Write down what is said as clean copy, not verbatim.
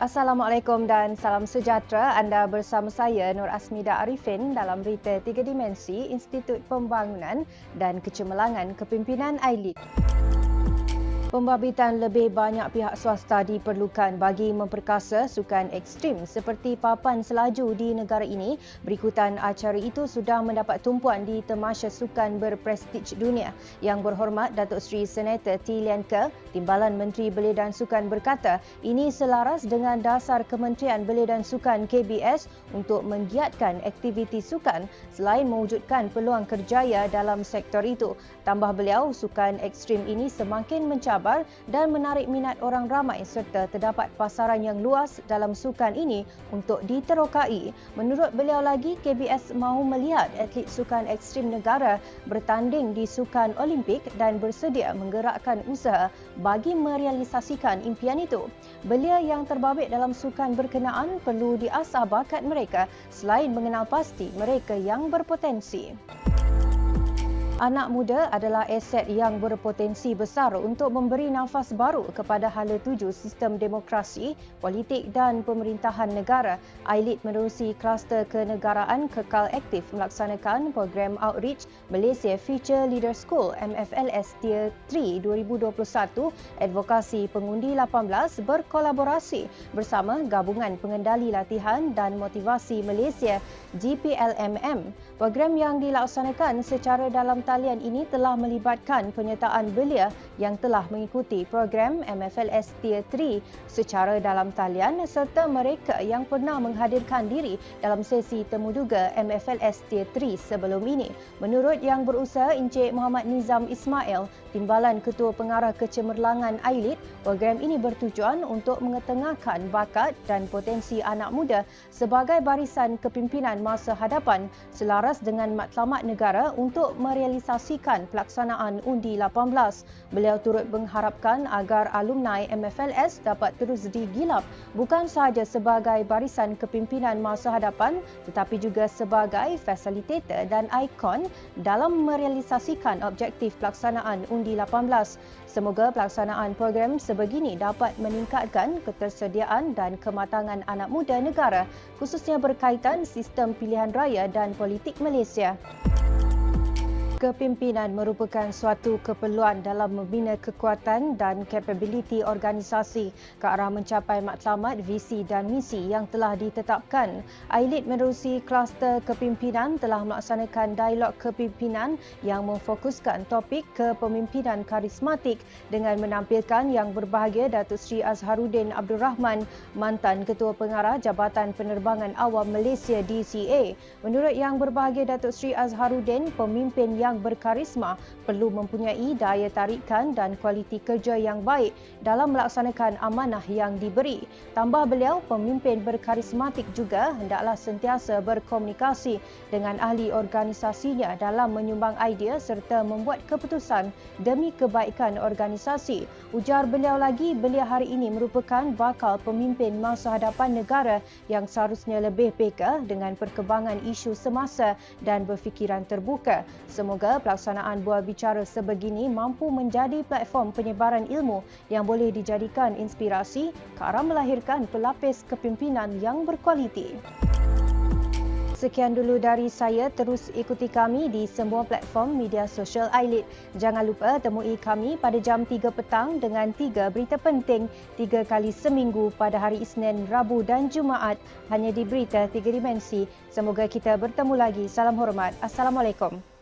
Assalamualaikum dan salam sejahtera. Anda bersama saya Nur Asmida Arifin dalam berita 3 Dimensi Institut Pembangunan dan Kecemerlangan Kepimpinan AILID. Pembabitan lebih banyak pihak swasta diperlukan bagi memperkasa sukan ekstrim seperti papan selaju di negara ini. Berikutan acara itu sudah mendapat tumpuan di Tamasya Sukan berprestij dunia. Yang Berhormat Datuk Seri Senator T. Lian Ke, Timbalan Menteri Belia dan Sukan berkata, ini selaras dengan dasar Kementerian Belia dan Sukan KBS untuk menggiatkan aktiviti sukan selain mewujudkan peluang kerjaya dalam sektor itu. Tambah beliau, sukan ekstrim ini semakin mencabar dan menarik minat orang ramai serta terdapat pasaran yang luas dalam sukan ini untuk diterokai. Menurut beliau lagi, KBS mahu melihat atlet sukan ekstrim negara bertanding di sukan Olimpik dan bersedia menggerakkan usaha bagi merealisasikan impian itu. Belia yang terbabit dalam sukan berkenaan perlu diasah bakat mereka selain mengenal pasti mereka yang berpotensi. Anak muda adalah aset yang berpotensi besar untuk memberi nafas baru kepada hala tuju sistem demokrasi, politik dan pemerintahan negara. AILID menerusi kluster kenegaraan kekal aktif melaksanakan program Outreach Malaysia Future Leader School MFLS Tier 3 2021 Advokasi Pengundi 18 berkolaborasi bersama Gabungan Pengendali Latihan dan Motivasi Malaysia GPLMM. Program yang dilaksanakan secara dalam talian ini telah melibatkan penyertaan belia yang telah mengikuti program MFLS Tier 3 secara dalam talian serta mereka yang pernah menghadirkan diri dalam sesi temuduga MFLS Tier 3 sebelum ini. Menurut Yang Berusaha Encik Muhammad Nizam Ismail, Timbalan Ketua Pengarah Kecemerlangan AILID, program ini bertujuan untuk mengetengahkan bakat dan potensi anak muda sebagai barisan kepimpinan masa hadapan selaras dengan matlamat negara untuk merealisasikan pelaksanaan Undi 18. Beliau turut mengharapkan agar alumni MFLS dapat terus digilap bukan sahaja sebagai barisan kepimpinan masa hadapan tetapi juga sebagai fasilitator dan ikon dalam merealisasikan objektif pelaksanaan Undi 18. Semoga pelaksanaan program sebegini dapat meningkatkan ketersediaan dan kematangan anak muda negara khususnya berkaitan sistem pilihan raya dan politik Malaysia. Kepimpinan merupakan suatu keperluan dalam membina kekuatan dan kapabiliti organisasi ke arah mencapai matlamat, visi dan misi yang telah ditetapkan. AILID menerusi kluster kepimpinan telah melaksanakan dialog kepimpinan yang memfokuskan topik kepemimpinan karismatik dengan menampilkan Yang Berbahagia Datuk Seri Azharuddin Abdul Rahman, mantan Ketua Pengarah Jabatan Penerbangan Awam Malaysia DCA. Menurut Yang Berbahagia Datuk Seri Azharuddin, pemimpin yang berkarisma perlu mempunyai daya tarikan dan kualiti kerja yang baik dalam melaksanakan amanah yang diberi. Tambah beliau, pemimpin berkarismatik juga hendaklah sentiasa berkomunikasi dengan ahli organisasinya dalam menyumbang idea serta membuat keputusan demi kebaikan organisasi. Ujar beliau lagi, belia hari ini merupakan bakal pemimpin masa hadapan negara yang seharusnya lebih peka dengan perkembangan isu semasa dan berfikiran terbuka. Semoga pelaksanaan buah bicara sebegini mampu menjadi platform penyebaran ilmu yang boleh dijadikan inspirasi ke arah melahirkan pelapis kepimpinan yang berkualiti. Sekian dulu dari saya. Terus ikuti kami di semua platform media sosial AILID. Jangan lupa temui kami pada jam 3 petang dengan 3 berita penting 3 kali seminggu pada hari Isnin, Rabu dan Jumaat hanya di Berita 3 Dimensi. Semoga kita bertemu lagi. Salam hormat. Assalamualaikum.